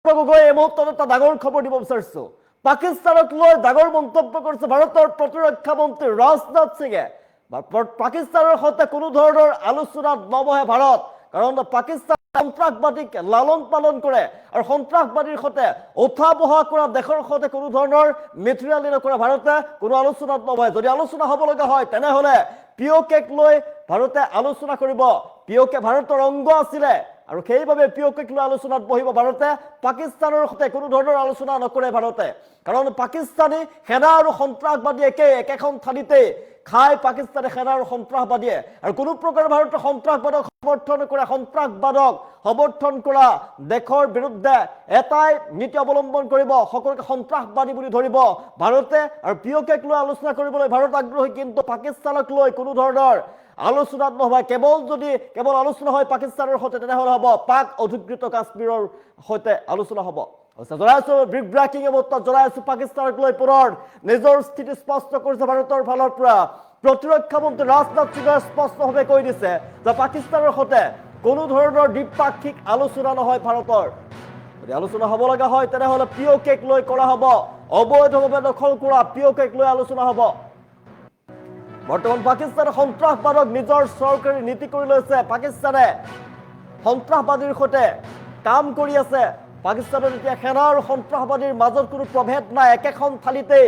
গগৈ এই মুহূৰ্তত এটা ডাঙৰ খবৰ দিব বিচাৰিছো। পাকিস্তানক লৈ ডাঙৰ মন্তব্য কৰিছে ভাৰতৰ প্ৰতিৰক্ষা মন্ত্ৰী ৰাজনাথ সিঙে। পাকিস্তানৰ সৈতে কোনো ধৰণৰ আলোচনাত নবহে ভাৰত, কাৰণ পাকিস্তান সন্ত্ৰাসবাদীক লালন পালন কৰে আৰু সন্ত্ৰাসবাদীৰ সৈতে উঠা বহা কৰা দেশৰ সৈতে কোনো ধৰণৰ মেটেৰিয়েল নকৰে ভাৰতে, কোনো আলোচনাত নবহে। যদি আলোচনা হ'ব লগা হয় তেনেহ'লে পিঅ'কেক লৈ ভাৰতে আলোচনা কৰিব। পিঅ'কে ভাৰতৰ অংগ আছিলে আৰু সেইবাবে পিঅ'কেক লৈ আলোচনাত বহিব ভাৰতে। পাকিস্তানৰ সৈতে কোনো ধৰণৰ আলোচনা নকৰে ভাৰতে, কাৰণ পাকিস্তানী সেনা আৰু সন্ত্ৰাসবাদী একেখন থালিতে খাই পাকিস্তানী সেনা আৰু সন্ত্ৰাসবাদীয়ে, আৰু কোনো প্ৰকাৰে ভাৰতে সন্ত্ৰাসবাদক সমৰ্থন কৰে। সন্ত্ৰাসবাদক সমৰ্থন কৰা দেশৰ বিৰুদ্ধে এটাই নীতি অৱলম্বন কৰিব, সকলোকে সন্ত্ৰাসবাদী বুলি ধৰিব ভাৰতে। আৰু পিঅ'কেক লৈ আলোচনা কৰিবলৈ ভাৰত আগ্ৰহী, কিন্তু পাকিস্তানক লৈ কোনো ধৰণৰ আলোচনাত নহয়। কেৱল আলোচনা হয় পাকিস্তানৰ সৈতে, তেনেহ'লে হ'ব পাক অধিকৃত কাশ্মীৰৰ সৈতে আলোচনা হ'ব। জনাইছো বিগ ব্ৰেকিং মুহূৰ্তত জনাইছো পাকিস্তানক লৈ পুনৰ নিজৰ স্থিতি স্পষ্ট কৰিছে ভাৰতৰ ফালৰ পৰা। প্ৰতিৰক্ষা মন্ত্ৰী ৰাজনাথ সিঙে স্পষ্টভাৱে কৈ দিছে যে পাকিস্তানৰ সৈতে কোনো ধৰণৰ দ্বিপাক্ষিক আলোচনা নহয় ভাৰতৰ। যদি আলোচনা হ'ব লগা হয় তেনেহ'লে পিঅ'কেক লৈ কৰা হ'ব, অবৈধভাৱে দখল কৰা পিঅ'কেক লৈ আলোচনা হ'ব। বৰ্তমান পাকিস্তানে সন্ত্ৰাসবাদক নিজৰ চৰকাৰী নীতি কৰি লৈছে। পাকিস্তানে সন্ত্ৰাসবাদীৰ সৈতে কাম কৰি আছে। পাকিস্তানৰ এতিয়া সেনা আৰু সন্ত্ৰাসবাদীৰ মাজত কোনো প্ৰভেদ নাই, একেখন থালিতেই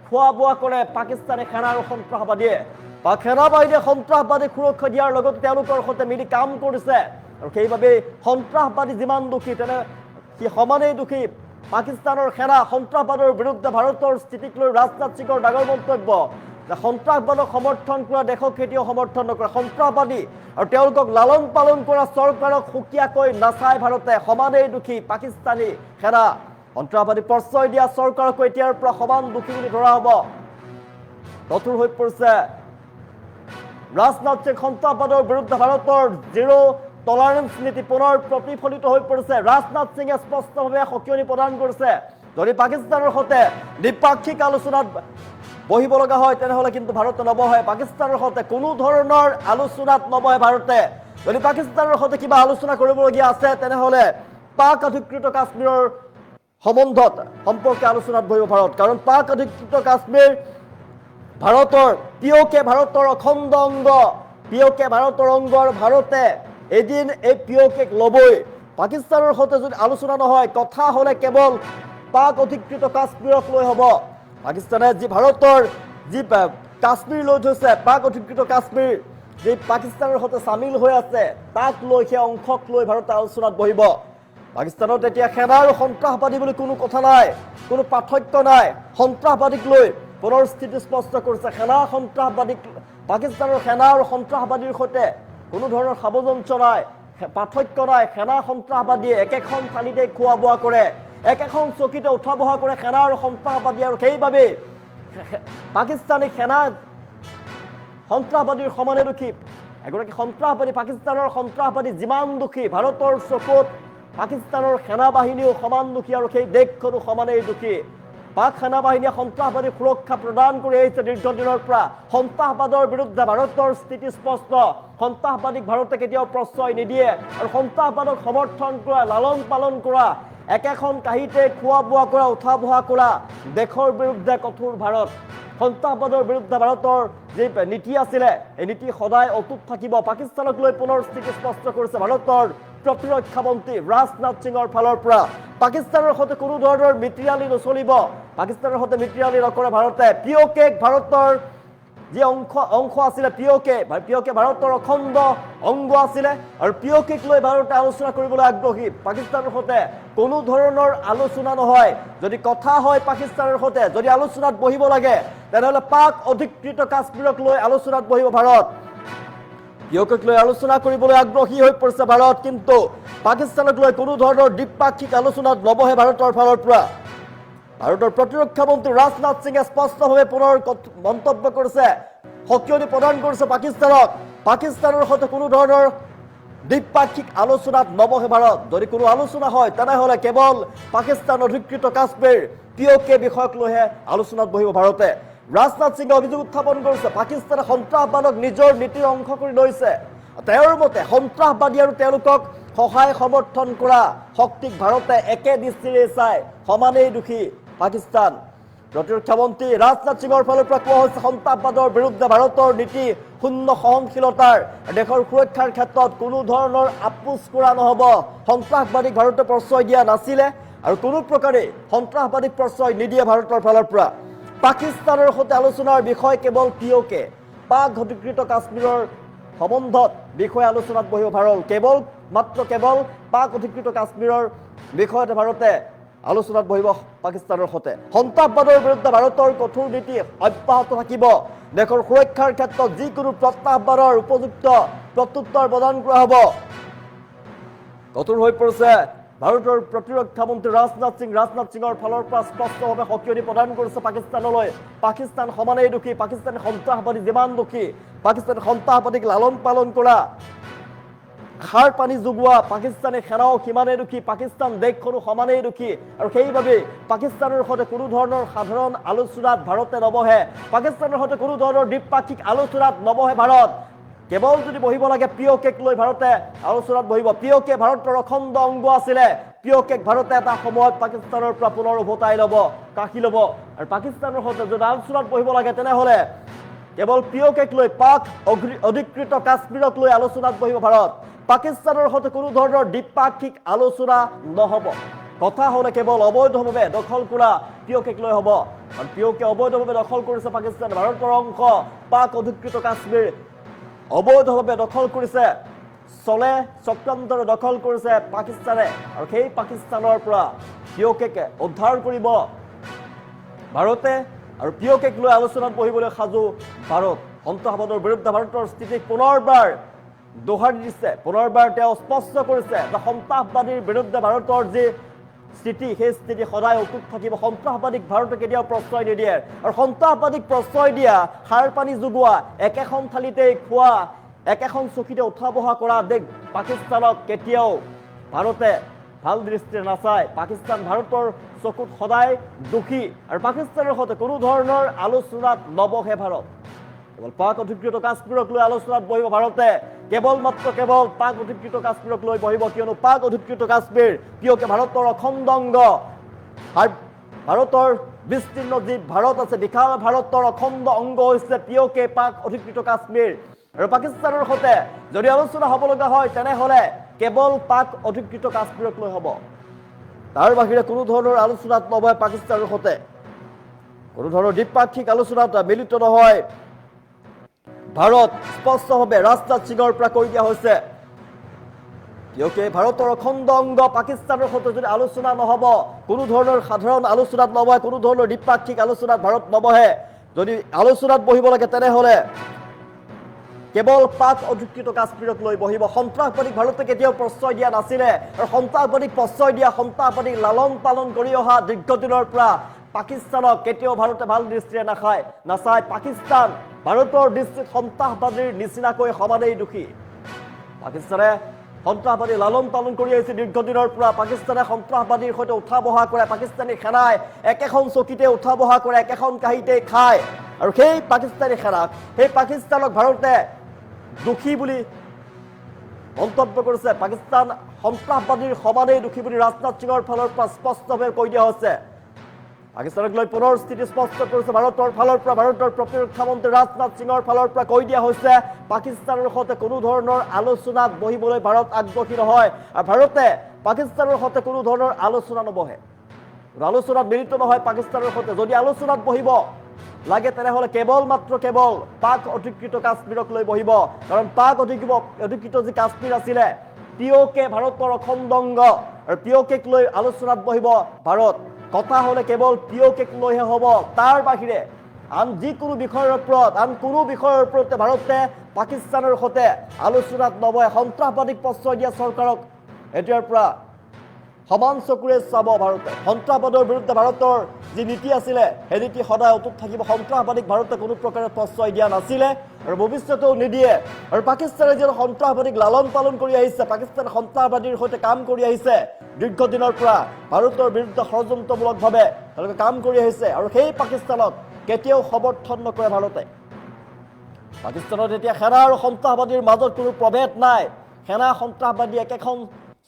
খোৱা বোৱা কৰে পাকিস্তানী সেনা আৰু সন্ত্ৰাসবাদীয়ে। বা সেনা বাহিনীয়ে সন্ত্ৰাসবাদীক সুৰক্ষা দিয়াৰ লগতে তেওঁলোকৰ সৈতে মিলি কাম কৰিছে, আৰু সেইবাবে সন্ত্ৰাসবাদী যিমান দোষী তেনে সি সমানেই দোষী। পাকিস্তানৰ সেনা সন্ত্ৰাসবাদৰ বিৰুদ্ধে ভাৰতৰ স্থিতিক লৈ ৰাজনাথ সিঙৰ ডাঙৰ মন্তব্য যে সন্ত্ৰাসবাদক সমৰ্থন কৰা দেশক কেতিয়াও সমৰ্থন নকৰে। সন্ত্ৰাসবাদী আৰু তেওঁলোকক লালন পালন কৰা চৰকাৰক সুকীয়াকৈ নাচায় ভাৰতে, সমানেই দোষী পাকিস্তানী সেনা। সন্ত্ৰাসবাদী প্ৰশ্ৰয় দিয়া চৰকাৰকো এতিয়াৰ পৰা সমান দোষী বুলি ধৰা হ'ব। কঠোৰ হৈ পৰিছে ৰাজনাথ সিং। সন্ত্ৰাসবাদৰ বিৰুদ্ধে ভাৰতৰ জিৰ' টলাৰেন্স নীতি পুনৰ প্ৰতিফলিত হৈ পৰিছে। ৰাজনাথ সিঙে স্পষ্টভাৱে সকিয়নি প্ৰদান কৰিছে, যদি পাকিস্তানৰ সৈতে দ্বিপাক্ষিক আলোচনাত বহিব লগা হয় তেনেহ'লে কিন্তু ভাৰতে নবহে। পাকিস্তানৰ সৈতে কোনো ধৰণৰ আলোচনাত নবহে ভাৰতে। যদি পাকিস্তানৰ সৈতে কিবা আলোচনা কৰিবলগীয়া আছে তেনেহ'লে পাক অধিকৃত কাশ্মীৰৰ সম্পৰ্কে আলোচনাত বহিব ভাৰত, কাৰণ পাক অধিকৃত কাশ্মীৰ ভাৰতৰ পিঅ'কে ভাৰতৰ অখণ্ড অংগ। পিঅ'কে ভাৰতৰ অংগ আৰু ভাৰতে এদিন এই পিঅ'কেক ল'বই। পাকিস্তানৰ সৈতে যদি আলোচনা নহয়, কথা হ'লে কেৱল পাক অধিকৃত কাশ্মীৰক লৈ হ'ব। পাকিস্তানে ভাৰতৰ যি কাশ্মীৰ লৈ থৈছে, পাক অধিকৃত কাশ্মীৰ যি পাকিস্তানৰ সৈতে চামিল হৈ আছে, তাক লৈ সেই অংশক লৈ ভাৰতে আলোচনাত বহিব। পাকিস্তানত এতিয়া সেনা আৰু সন্ত্ৰাসবাদী বুলি কোনো কথা নাই, কোনো পাৰ্থক্য নাই। সন্ত্ৰাসবাদীক লৈ পুনৰ স্থিতি স্পষ্ট কৰিছে। পাকিস্তানৰ সেনা আৰু সন্ত্ৰাসবাদীৰ সৈতে কোনো ধৰণৰ সামঞ্জস্য নাই, পাৰ্থক্য নাই। সেনা সন্ত্ৰাসবাদীয়ে একেখন থালিতে খোৱা বোৱা কৰে, একেখন চকীতে উঠা বহা কৰে সেনা আৰু সন্ত্ৰাসবাদী, আৰু সেইবাবে পাকিস্তানী সেনা সন্ত্ৰাসবাদীৰ সমানে দোষী। এগৰাকী সন্ত্ৰাসবাদী, পাকিস্তানৰ সন্ত্ৰাসবাদী যিমান দোষী, ভাৰতৰ চকুত পাকিস্তানৰ সেনা বাহিনীও সমান দোষী, আৰু সেই দেশখনো সমানেই দোষী। পাক সেনা বাহিনীয়ে সন্ত্ৰাসবাদীক সুৰক্ষা প্ৰদান কৰি আহিছে দীৰ্ঘদিনৰ পৰা। সন্ত্ৰাসবাদৰ বিৰুদ্ধে ভাৰতৰ স্থিতি স্পষ্ট। সন্ত্ৰাসবাদীক ভাৰতে কেতিয়াও প্ৰশ্ৰয় নিদিয়ে, আৰু সন্ত্ৰাসবাদক সমৰ্থন কৰা, লালন পালন কৰা, একেখন কাঁহীতে খোৱা বোৱা কৰা, উঠা বহা কৰা দেশৰ বিৰুদ্ধে কঠোৰ ভাৰত। সন্ত্ৰাসবাদৰ বিৰুদ্ধে ভাৰতৰ যি নীতি আছিলে, এই নীতি সদায় অটুট থাকিব। পাকিস্তানক লৈ পুনৰ স্থিতি স্পষ্ট কৰিছে ভাৰতৰ প্ৰতিৰক্ষা মন্ত্ৰী ৰাজনাথ সিঙৰ ফালৰ পৰা। পাকিস্তানৰ সৈতে কোনো ধৰণৰ মিত্ৰালি নচলিব, পাকিস্তানৰ সৈতে মিত্ৰালি নকৰে ভাৰতে। পিঅ'কেক ভাৰতৰ যি অংশ আছিলে, পিঅ'কে ভাৰতৰ অখণ্ড অংগ আছিলে, আৰু পিঅ'কেক লৈ ভাৰতে আলোচনা কৰিবলৈ আগ্ৰহী। পাকিস্তানৰ সৈতে কোনো ধৰণৰ আলোচনা নহয়। যদি কথা হয় পাকিস্তানৰ সৈতে, যদি আলোচনাত বহিব লাগে তেনেহ'লে পাক অধিকৃত কাশ্মীৰক লৈ আলোচনাত বহিব ভাৰত। পিঅ'কেক লৈ আলোচনা কৰিবলৈ আগ্ৰহী হৈ পৰিছে ভাৰত, কিন্তু পাকিস্তানক লৈ কোনো ধৰণৰ দ্বিপাক্ষিক আলোচনাত নবহে ভাৰতৰ ফালৰ পৰা। ভাৰতৰ প্ৰতিৰক্ষা মন্ত্ৰী ৰাজনাথ সিঙে স্পষ্টভাৱে পুনৰ মন্তব্য কৰিছে, সকিয়নি প্ৰদান কৰিছে পাকিস্তানক। পাকিস্তানৰ সৈতে কোনো ধৰণৰ দ্বিপাক্ষিক আলোচনাত নবহে ভাৰত। যদি কোনো আলোচনা হয় তেনেহ'লে কেৱল পাকিস্তান অধিকৃত কাশ্মীৰ পিঅ'কে বিষয়ক লৈহে আলোচনাত বহিব ভাৰতে। ৰাজনাথ সিঙে অভিযোগ উত্থাপন কৰিছে, পাকিস্তানে সন্ত্ৰাসবাদক নিজৰ নীতিৰ অংশ কৰি লৈছে। তেওঁৰ মতে সন্ত্ৰাসবাদী আৰু তেওঁলোকক সহায় সমৰ্থন কৰা শক্তিক ভাৰতে একে দৃষ্টিৰে চাই সমানেই দোষী পাকিস্তান প্ৰতিৰক্ষা মন্ত্ৰী ৰাজনাথ সিঙৰ ফালৰ পৰা কোৱা হৈছে সন্ত্ৰাসবাদৰ বিৰুদ্ধে ভাৰতৰ নীতি শূন্য সহনশীলতাৰ দেশৰ সুৰক্ষাৰ ক্ষেত্ৰত কোনো ধৰণৰ আপোচ কৰা নহ'ব সন্ত্ৰাসবাদীক ভাৰতে প্ৰশ্ৰয় দিয়া নাছিলে আৰু কোনো প্ৰকাৰে সন্ত্ৰাসবাদীক প্ৰশ্ৰয় নিদিয়ে ভাৰতৰ ফালৰ পৰা পাকিস্তানৰ সৈতে আলোচনাৰ বিষয় কেৱল পিঅ'কে পাক অধিকৃত কাশ্মীৰৰ সম্বন্ধত বিষয়ে আলোচনাত বহিব ভাৰত কেৱল পাক অধিকৃত কাশ্মীৰৰ বিষয়তে ভাৰতে আলোচনাত বহিব পাকিস্তানৰ সৈতে সন্ত্ৰাসবাদৰ বিৰুদ্ধে ভাৰতৰ কঠোৰ নীতি অব্যাহত থাকিব দেশৰ সুৰক্ষাৰ ক্ষেত্ৰত যিকোনো প্ৰত্যাহ্বানৰ উপযুক্ত প্ৰত্যুত্তৰ প্ৰদান কৰা হ'ব কঠোৰ হৈ পৰিছে ভাৰতৰ প্ৰতিৰক্ষা মন্ত্ৰী ৰাজনাথ সিঙৰ ফালৰ পৰা স্পষ্টভাৱে সকিয়নি প্ৰদান কৰিছে পাকিস্তানলৈ পাকিস্তান সমানেই দোষী পাকিস্তানী সন্ত্ৰাসবাদী যিমান দোষী পাকিস্তানী সন্ত্ৰাসবাদীক লালন পালন কৰা খাৰ পানী যোগোৱা পাকিস্তানী সেনাও সিমানেই দোষী পাকিস্তান দেশখনো সমানেই দোষী আৰু সেইবাবে পাকিস্তানৰ সৈতে কোনো ধৰণৰ সাধাৰণ আলোচনাত ভাৰতে নবহে পাকিস্তানৰ সৈতে কোনো ধৰণৰ দ্বিপাক্ষিক আলোচনাত নবহে ভাৰত কেৱল যদি বহিব লাগে পিঅ'কেক লৈ ভাৰতে আলোচনাত বহিব পিঅ'কে ভাৰতৰ অখণ্ড অংগ আছিলে পিঅ'কেক ভাৰতে এটা সময়ত পাকিস্তানৰ পৰা পুনৰ উভতাই ল'ব কাঢ়ি ল'ব আৰু পাকিস্তানৰ সৈতে যদি আলোচনাত বহিব লাগে তেনেহ'লে কেৱল পিঅ'কেক লৈ পাক অধিকৃত কাশ্মীৰক লৈ আলোচনাত বহিব ভাৰত পাকিস্তানৰ সৈতে কোনো ধৰণৰ দ্বিপাক্ষিক আলোচনা নহ'ব কথা হ'লে কেৱল অবৈধভাৱে দখল কৰা পিঅ'কেক লৈ হ'ব আৰু পিঅ'কে অবৈধভাৱে দখল কৰিছে পাকিস্তান ভাৰতৰ অংশ পাক অধিকৃত কাশ্মীৰ অবৈধভাৱে দখল কৰিছে চলে চক্ৰান্তৰ দখল কৰিছে পাকিস্তানে আৰু সেই পাকিস্তানৰ পৰা পিঅ'কেক উদ্ধাৰ কৰিব ভাৰতে আৰু পিঅ'কেক লৈ আলোচনাত বহিবলৈ সাজু ভাৰত সন্ত্ৰাসবাদৰ বিৰুদ্ধে ভাৰতৰ স্থিতিক পুনৰবাৰ দোহাৰি দিছে পুনৰবাৰ তেওঁ স্পষ্ট কৰিছে যে সন্ত্ৰাসবাদীৰ বিৰুদ্ধে ভাৰতৰ যি স্থিতি সেই স্থিতি সদায় অটুট থাকিব সন্ত্ৰাসবাদীক ভাৰতে কেতিয়াও প্ৰশ্ৰয় নিদিয়ে আৰু সন্ত্ৰাসবাদীক প্ৰশ্ৰয় দিয়া সাৰ পানী যোগোৱা একেখন থালিতেই খোৱা একেখন চকীতে উঠা বহা কৰা দেশ পাকিস্তানক কেতিয়াও ভাৰতে ভাল দৃষ্টিৰে নাচায় পাকিস্তান ভাৰতৰ চকুত সদায় দোষী আৰু পাকিস্তানৰ সৈতে কোনো ধৰণৰ আলোচনাত নবহে ভাৰত কেৱল পাক অধিকৃত কাশ্মীৰক লৈ আলোচনাত বহিব ভাৰতে কেৱল পাক অধিকৃত কাশ্মীৰক লৈ বহিব কিয়নো পাক অধিকৃত কাশ্মীৰ পিঅ'কে ভাৰতৰ অখণ্ড অংগ ভাৰতৰ বিস্তীৰ্ণ যি ভাৰত আছে বিশাল ভাৰতৰ অখণ্ড অংগ হৈছে পিঅ'কে পাক অধিকৃত কাশ্মীৰ আৰু পাকিস্তানৰ সৈতে যদি আলোচনা হ'ব লগা হয় তেনেহ'লে কেৱল পাক অধিকৃত কাশ্মীৰক লৈ হ'ব তাৰ বাহিৰে কোনো ধৰণৰ আলোচনাত নবহে পাকিস্তানৰ সৈতে কোনো ধৰণৰ দ্বিপাক্ষিক আলোচনাত মিলিত নহয় ভাৰত স্পষ্টভাৱে ৰাজনাথ সিঙৰ পৰা কৈ দিয়া হৈছে পিঅ'কে ভাৰতৰ অখণ্ড অংগ পাকিস্তানৰ সৈতে যদি আলোচনা নহ'ব কোনো ধৰণৰ সাধাৰণ আলোচনাত নবহে কোনো ধৰণৰ দ্বিপাক্ষিক আলোচনাত ভাৰত নবহে যদি আলোচনাত বহিব লাগে তেনেহ'লে কেৱল পাক অধিকৃত কাশ্মীৰক লৈ বহিব সন্ত্ৰাসবাদীক ভাৰতে কেতিয়াও প্ৰশ্ৰয় দিয়া নাছিলে আৰু সন্ত্ৰাসবাদীক প্ৰশ্ৰয় দিয়া সন্ত্ৰাসবাদীক লালন পালন কৰি অহা দীৰ্ঘদিনৰ পৰা পাকিস্তানক কেতিয়াও ভাৰতে ভাল দৃষ্টিৰে নাচায় পাকিস্তান ভাৰতৰ দৃষ্টিত সন্ত্ৰাসবাদীৰ নিচিনাকৈ সমানেই দোষী পাকিস্তানে সন্ত্ৰাসবাদী লালন পালন কৰি আহিছে দীৰ্ঘদিনৰ পৰা পাকিস্তানে সন্ত্ৰাসবাদীৰ সৈতে উঠা বহা কৰে পাকিস্তানী সেনাই একেখন চকীতে উঠা বহা কৰে একেখন কাঁহীতে খায় আৰু সেই পাকিস্তানী সেনাক সেই পাকিস্তানক ভাৰতে দোষী বুলি মন্তব্য কৰিছে পাকিস্তান সন্ত্ৰাসবাদীৰ সমানেই দোষী বুলি ৰাজনাথ সিঙৰ ফালৰ পৰা স্পষ্টভাৱে কৈ দিয়া হৈছে পাকিস্তানক লৈ পুনৰ স্থিতি স্পষ্ট কৰিছে ভাৰতৰ ফালৰ পৰা ভাৰতৰ প্ৰতিৰক্ষা মন্ত্ৰী ৰাজনাথ সিঙৰ ফালৰ পৰা কৈ দিয়া হৈছে পাকিস্তানৰ সৈতে কোনো ধৰণৰ আলোচনাত বহিবলৈ ভাৰত আগ্ৰহী নহয় আৰু ভাৰতে পাকিস্তানৰ সৈতে কোনো ধৰণৰ আলোচনা নবহে আলোচনাত মিলিত নহয় পাকিস্তানৰ সৈতে যদি আলোচনাত বহিব লাগে তেনেহ'লে কেৱল পাক অধিকৃত কাশ্মীৰক লৈ বহিব কাৰণ পাক অধিকৃত যি কাশ্মীৰ আছিলে পিঅ'কে ভাৰতৰ অখণ্ড অংগ আৰু পিঅ'কেক লৈ আলোচনাত বহিব ভাৰত কথা হ'লে কেৱল পিঅ'কেক লৈহে হ'ব তাৰ বাহিৰে আন যিকোনো বিষয়ৰ ওপৰত ভাৰতে পাকিস্তানৰ সৈতে আলোচনাত নবহে সন্ত্ৰাসবাদীক প্ৰশ্ৰয় দিয়া চৰকাৰক এতিয়াৰ পৰা সমান চকুৰে চাব ভাৰতে সন্ত্ৰাসবাদৰ বিৰুদ্ধে ভাৰতৰ যি নীতি আছিলে সেই নীতি সদায় অটুট থাকিব সন্ত্ৰাসবাদীক ভাৰতে কোনো প্ৰকাৰে প্ৰশ্ৰয় দিয়া নাছিলে আৰু ভৱিষ্যতেও নিদিয়ে আৰু পাকিস্তানে যিহেতু সন্ত্ৰাসবাদীক লালন পালন কৰি আহিছে পাকিস্তান সন্ত্ৰাসবাদীৰ সৈতে কাম কৰি আহিছে দীৰ্ঘদিনৰ পৰা ভাৰতৰ বিৰুদ্ধে ষড়যন্ত্ৰমূলকভাৱে তেওঁলোকে কাম কৰি আহিছে আৰু সেই পাকিস্তানক কেতিয়াও সমৰ্থন নকৰে ভাৰতে পাকিস্তানত এতিয়া সেনা আৰু সন্ত্ৰাসবাদীৰ মাজত কোনো প্ৰভেদ নাই সেনা সন্ত্ৰাসবাদী একেখন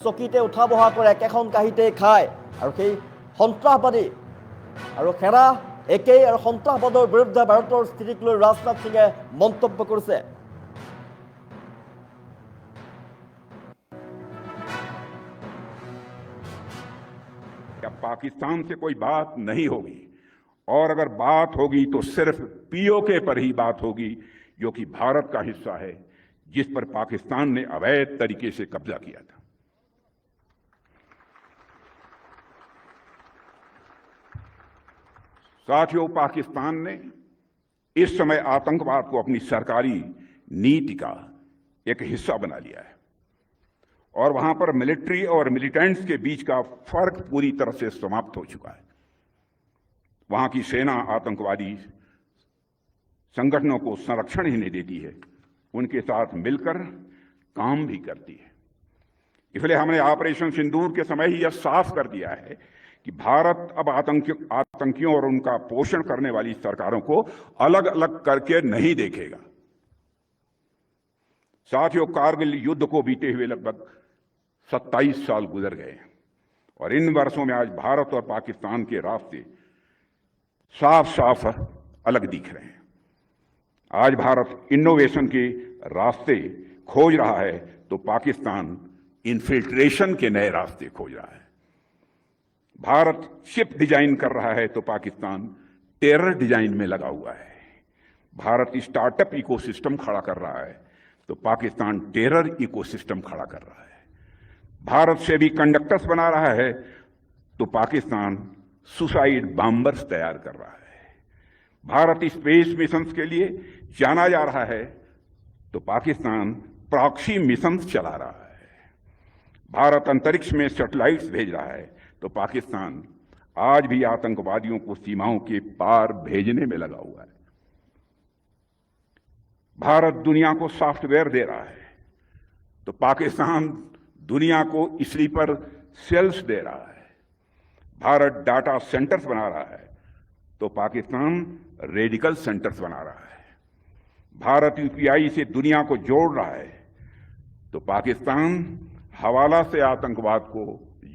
চকীতে উঠা বহা কৰে, একেখন কাঁহীতে খায়, আৰু সেই সন্ত্ৰাসবাদী আৰু সেনা একেই, আৰু সন্ত্ৰাসবাদৰ বিৰুদ্ধে ভাৰতৰ স্থিতিক লৈ ৰাজনাথ সিঙে মন্তব্য কৰিছে। पाकिस्तान से कोई बात नहीं होगी, और अगर बात होगी तो सिर्फ पीओके पर ही बात होगी, जो कि भारत का हिस्सा है, जिस पर पाकिस्तान ने अवैध तरीके से कब्जा किया था। साथियों, पाकिस्तान ने इस समय आतंकवाद को अपनी सरकारी नीति का एक हिस्सा बना लिया है, और वहां पर मिलिट्री और मिलिटेंट्स के बीच का फर्क पूरी तरह से समाप्त हो चुका है। वहां की सेना आतंकवादी संगठनों को संरक्षण ही नहीं देती है, उनके साथ मिलकर काम भी करती है। इसलिए हमने ऑपरेशन सिंदूर के समय ही यह साफ कर दिया है कि भारत अब आतंकियों और उनका पोषण करने वाली सरकारों को अलग अलग करके नहीं देखेगा। साथियों, कारगिल युद्ध को बीते हुए लगभग 27 साल गुजर गए हैं, और इन वर्षों में आज भारत और पाकिस्तान के रास्ते साफ साफ अलग दिख रहे हैं। आज भारत इनोवेशन के रास्ते खोज रहा है, तो पाकिस्तान इन्फिल्ट्रेशन के नए रास्ते खोज रहा है। भारत शिप डिजाइन कर रहा है, तो पाकिस्तान टेरर डिजाइन में लगा हुआ है। भारत स्टार्टअप इकोसिस्टम खड़ा कर रहा है, तो पाकिस्तान टेरर इकोसिस्टम खड़ा कर रहा है। भारत से भी कंडक्टर्स बना रहा है, तो पाकिस्तान सुसाइड बॉम्बर्स तैयार कर रहा है। भारत स्पेस मिशंस के लिए जाना जा रहा है, तो पाकिस्तान प्रॉक्सी मिशंस चला रहा है। भारत अंतरिक्ष में सैटेलाइट्स भेज रहा है, तो पाकिस्तान आज भी आतंकवादियों को सीमाओं के पार भेजने में लगा हुआ है। भारत दुनिया को सॉफ्टवेयर दे रहा है, तो पाकिस्तान दुनिया को स्लीपर सेल्स दे रहा है। भारत डाटा सेंटर्स बना रहा है, तो पाकिस्तान रेडिकल सेंटर्स बना रहा है। भारत यूपीआई से दुनिया को जोड़ रहा है, तो पाकिस्तान हवाला से आतंकवाद को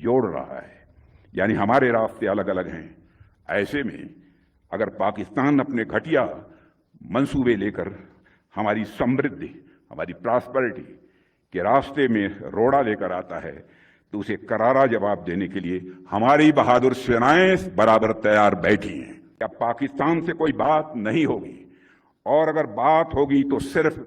जोड़ रहा है। यानी हमारे रास्ते अलग अलग हैं। ऐसे में अगर पाकिस्तान अपने घटिया मंसूबे लेकर हमारी समृद्धि, हमारी प्रॉस्पेरिटी के रास्ते में रोड़ा लेकर आता है, तो उसे करारा जवाब देने के लिए हमारी बहादुर सेनाएं बराबर तैयार बैठी हैं। क्या पाकिस्तान से कोई बात नहीं होगी, और अगर बात होगी तो सिर्फ